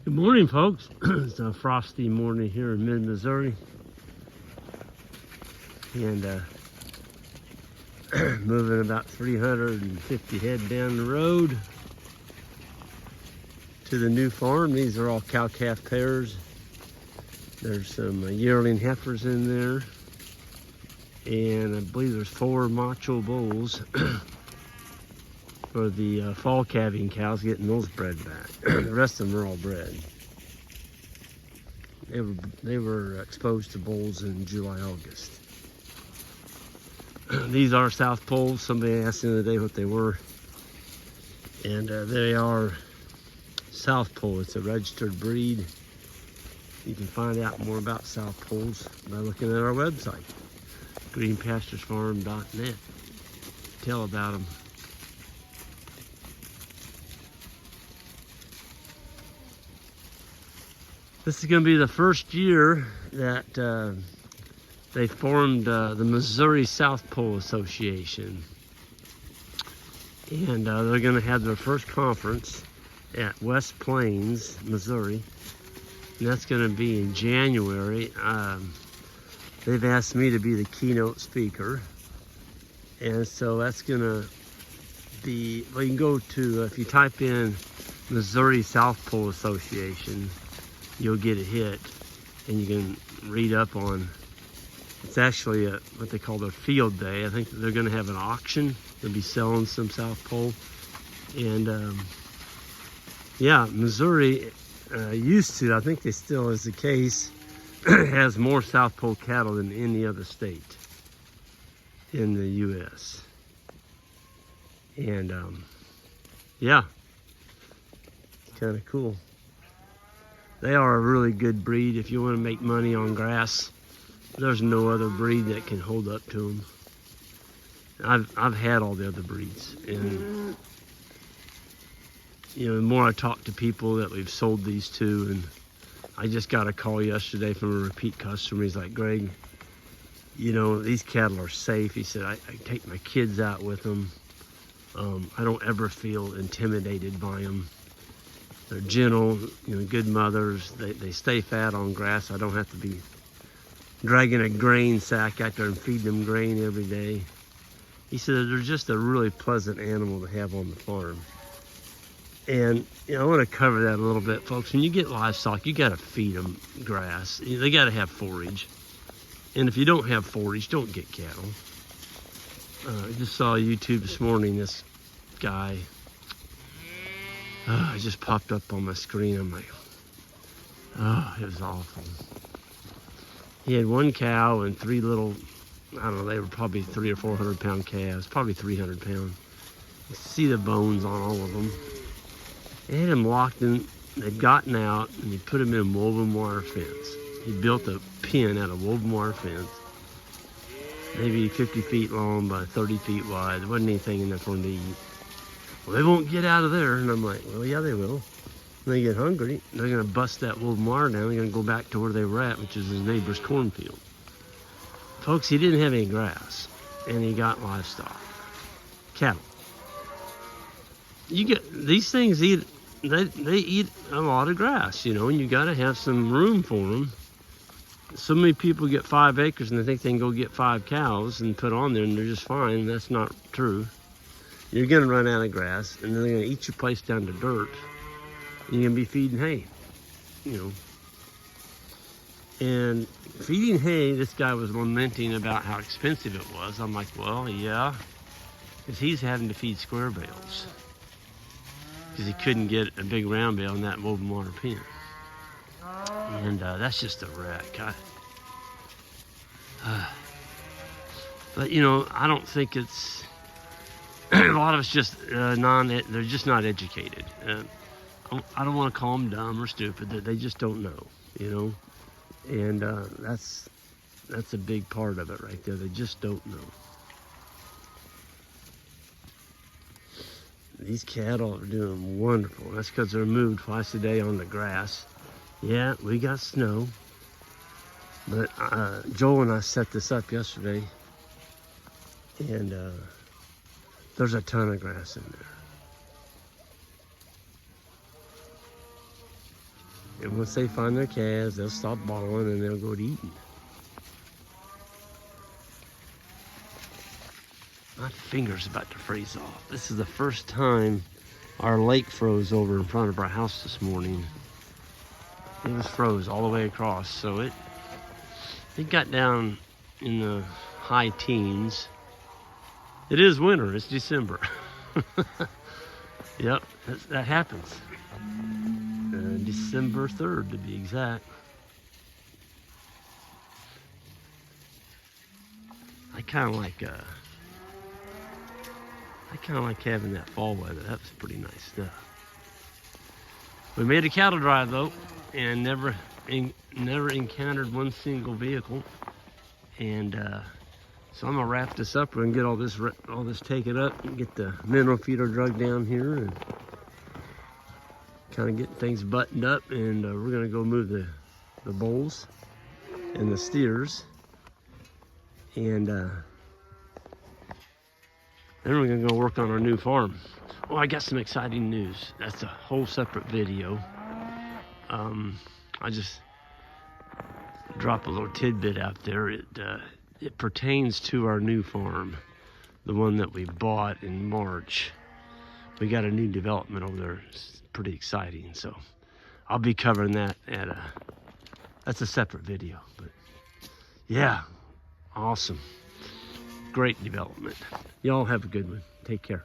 Good morning, folks. It's a frosty morning here in mid-Missouri. And moving about 350 head down the road to the new farm. These are all cow-calf pairs. There's some yearling heifers in there. And I believe there's 4 macho bulls for the fall calving cows, getting those bred back. The rest of them are all bred. They were exposed to bulls in July, August. These are South Poles. Somebody asked the other day what they were. And they are South Pole. It's a registered breed. You can find out more about South Poles by looking at our website, greenpasturesfarm.net. Tell about them. This is going to be the first year that they formed the Missouri South Pole Association. And they're going to have their first conference at West Plains, Missouri. And that's going to be in January. They've asked me to be the keynote speaker. And so that's going to be, well, you can go to, if you type in Missouri South Pole Association, you'll get a hit, and you can read up on, it's actually what they call their field day. I think they're going to have an auction. They'll be selling some South Pole. And yeah, Missouri used to, I think they still is the case, has more South Pole cattle than any other state in the U.S. And yeah, it's kind of cool. They are a really good breed. If you want to make money on grass, there's no other breed that can hold up to them. I've had all the other breeds, and you know, the more I talk to people that we've sold these to, and I just got a call yesterday from a repeat customer. He's like, Greg, you know, these cattle are safe. He said, I take my kids out with them. I don't ever feel intimidated by them. They're gentle, you know, good mothers. They stay fat on grass. I don't have to be dragging a grain sack out there and feeding them grain every day. He said they're just a really pleasant animal to have on the farm. And you know, I want to cover that a little bit, folks. When you get livestock, you got to feed them grass. They got to have forage. And if you don't have forage, don't get cattle. I just saw YouTube this morning, this guy, it just popped up on my screen. I'm like, oh, it was awful. He had 1 cow and 3 little, I don't know, they were probably 300 or 400 pound calves, probably 300 pound. You see the bones on all of them. They had them locked in, they'd gotten out, and he put them in woven wire fence. He built a pen out of woven wire fence, maybe 50 feet long by 30 feet wide. There wasn't anything in there for them to eat. Well, they won't get out of there. And I'm like, well, yeah, they will. When they get hungry, they're going to bust that woven wire down. They're going to go back to where they were at, which is his neighbor's cornfield. Folks, he didn't have any grass, and he got livestock, cattle. You get, these things eat, they eat a lot of grass, you know, and you got to have some room for them. So many people get 5 acres and they think they can go get 5 cows and put on there and they're just fine. That's not true. You're going to run out of grass, and then they're going to eat your place down to dirt. And you're going to be feeding hay, you know. And feeding hay, this guy was lamenting about how expensive it was. I'm like, well, yeah, because he's having to feed square bales because he couldn't get a big round bale in that woven wire pen. And that's just a wreck. But, you know, I don't think it's... a lot of it's just they're just not educated. I don't want to call them dumb or stupid. They just don't know, you know. And that's a big part of it right there. They just don't know. These cattle are doing wonderful. That's because they're moved twice a day on the grass. Yeah, we got snow. But Joel and I set this up yesterday. And there's a ton of grass in there. And once they find their calves, they'll stop balling and they'll go to eating. My finger's about to freeze off. This is the first time our lake froze over in front of our house this morning. It was froze all the way across, so it got down in the high teens. It is winter, it's December. Yep, that happens. December 3rd to be exact. I kind of like having that fall weather. That was pretty nice stuff. We made a cattle drive though, and never encountered one single vehicle. And so I'm gonna wrap this up. We're gonna get all this taken up and get the mineral feeder drug down here and kind of get things buttoned up. And we're gonna go move the bulls and the steers, and then we're gonna go work on our new farm. Oh, I got some exciting news. That's a whole separate video. I just drop a little tidbit out there. It pertains to our new farm, the one that we bought in March. We got a new development over there. It's pretty exciting. So I'll be covering that that's a separate video. But yeah, awesome. Great development. Y'all have a good one. Take care.